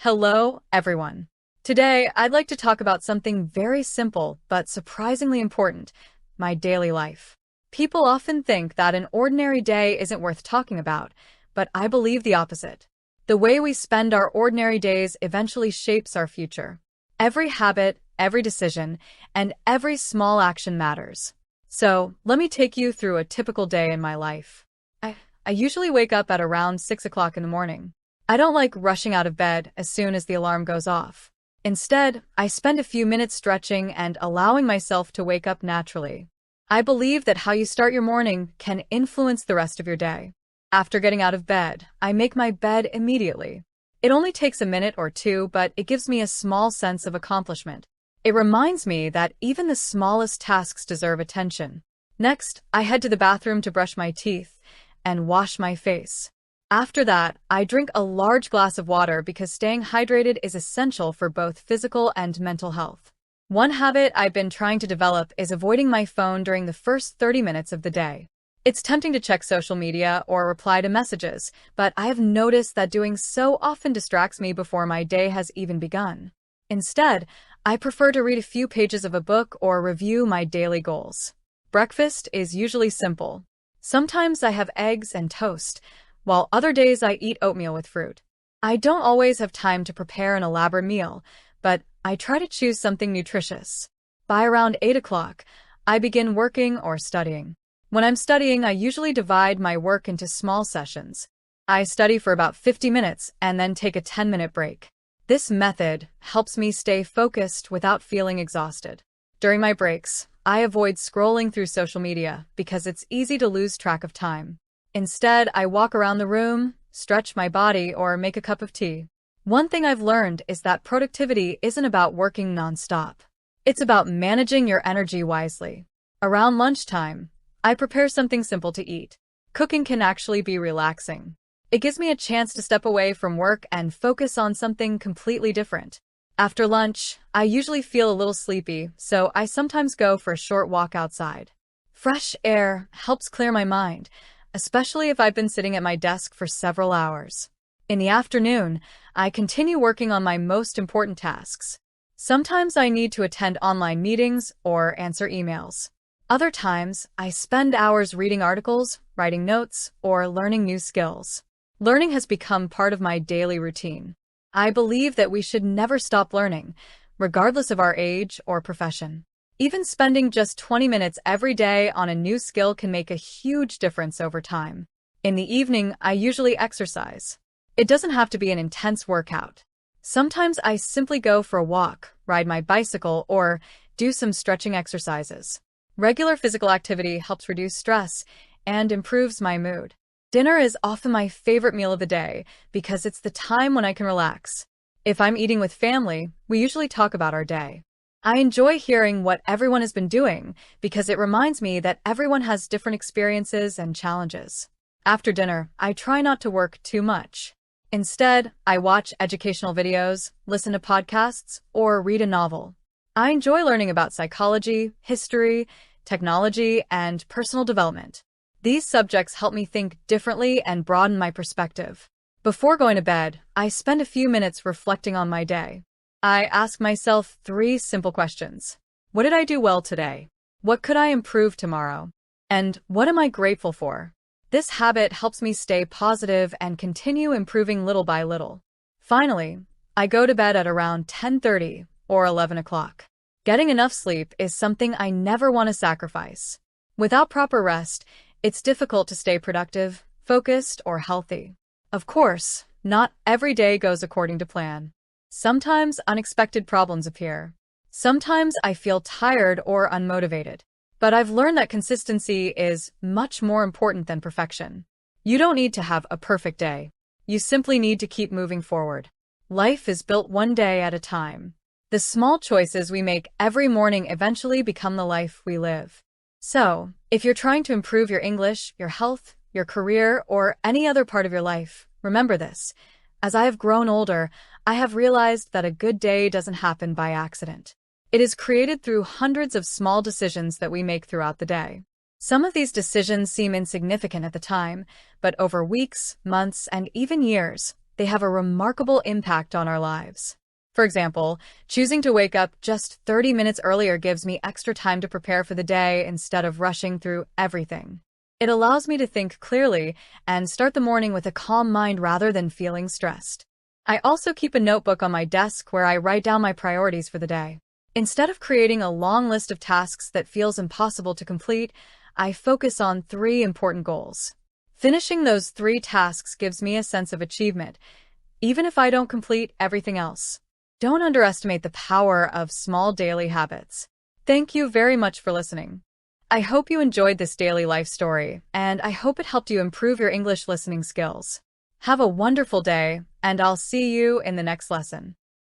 Hello, everyone. Today, I'd like to talk about something very simple but surprisingly important, my daily life. People often think that an ordinary day isn't worth talking about, but I believe the opposite. The way we spend our ordinary days eventually shapes our future. Every habit, every decision, and every small action matters. So, let me take you through a typical day in my life. I usually wake up at around 6 o'clock in the morning. I don't like rushing out of bed as soon as the alarm goes off. Instead, I spend a few minutes stretching and allowing myself to wake up naturally. I believe that how you start your morning can influence the rest of your day. After getting out of bed, I make my bed immediately. It only takes a minute or two, but it gives me a small sense of accomplishment. It reminds me that even the smallest tasks deserve attention. Next, I head to the bathroom to brush my teeth and wash my face. After that, I drink a large glass of water because staying hydrated is essential for both physical and mental health. One habit I've been trying to develop is avoiding my phone during the first 30 minutes of the day. It's tempting to check social media or reply to messages, but I have noticed that doing so often distracts me before my day has even begun. Instead, I prefer to read a few pages of a book or review my daily goals. Breakfast is usually simple. Sometimes I have eggs and toast, while other days I eat oatmeal with fruit. I don't always have time to prepare an elaborate meal, but I try to choose something nutritious. By around 8 o'clock, I begin working or studying. When I'm studying, I usually divide my work into small sessions. I study for about 50 minutes and then take a 10-minute break. This method helps me stay focused without feeling exhausted. During my breaks, I avoid scrolling through social media because it's easy to lose track of time. Instead, I walk around the room, stretch my body, or make a cup of tea. One thing I've learned is that productivity isn't about working nonstop. It's about managing your energy wisely. Around lunchtime, I prepare something simple to eat. Cooking can actually be relaxing. It gives me a chance to step away from work and focus on something completely different. After lunch, I usually feel a little sleepy, so I sometimes go for a short walk outside. Fresh air helps clear my mind, especially if I've been sitting at my desk for several hours. In the afternoon, I continue working on my most important tasks. Sometimes I need to attend online meetings or answer emails. Other times, I spend hours reading articles, writing notes, or learning new skills. Learning has become part of my daily routine. I believe that we should never stop learning, regardless of our age or profession. Even spending just 20 minutes every day on a new skill can make a huge difference over time. In the evening, I usually exercise. It doesn't have to be an intense workout. Sometimes I simply go for a walk, ride my bicycle, or do some stretching exercises. Regular physical activity helps reduce stress and improves my mood. Dinner is often my favorite meal of the day because it's the time when I can relax. If I'm eating with family, we usually talk about our day. I enjoy hearing what everyone has been doing because it reminds me that everyone has different experiences and challenges. After dinner, I try not to work too much. Instead, I watch educational videos, listen to podcasts, or read a novel. I enjoy learning about psychology, history, technology, and personal development. These subjects help me think differently and broaden my perspective. Before going to bed, I spend a few minutes reflecting on my day. I ask myself 3 simple questions. What did I do well today? What could I improve tomorrow? And what am I grateful for? This habit helps me stay positive and continue improving little by little. Finally, I go to bed at around 10:30 or 11 o'clock. Getting enough sleep is something I never want to sacrifice. Without proper rest, it's difficult to stay productive, focused, or healthy. Of course, not every day goes according to plan. Sometimes unexpected problems appear. Sometimes I feel tired or unmotivated. But I've learned that consistency is much more important than perfection. You don't need to have a perfect day. You simply need to keep moving forward. Life is built one day at a time. The small choices we make every morning eventually become the life we live. So, if you're trying to improve your English, your health, your career, or any other part of your life, remember this. As I have grown older, I have realized that a good day doesn't happen by accident. It is created through hundreds of small decisions that we make throughout the day. Some of these decisions seem insignificant at the time, but over weeks, months, and even years, they have a remarkable impact on our lives. For example, choosing to wake up just 30 minutes earlier gives me extra time to prepare for the day instead of rushing through everything. It allows me to think clearly and start the morning with a calm mind rather than feeling stressed. I also keep a notebook on my desk where I write down my priorities for the day. Instead of creating a long list of tasks that feels impossible to complete, I focus on 3 important goals. Finishing those 3 tasks gives me a sense of achievement, even if I don't complete everything else. Don't underestimate the power of small daily habits. Thank you very much for listening. I hope you enjoyed this daily life story, and I hope it helped you improve your English listening skills. Have a wonderful day, and I'll see you in the next lesson.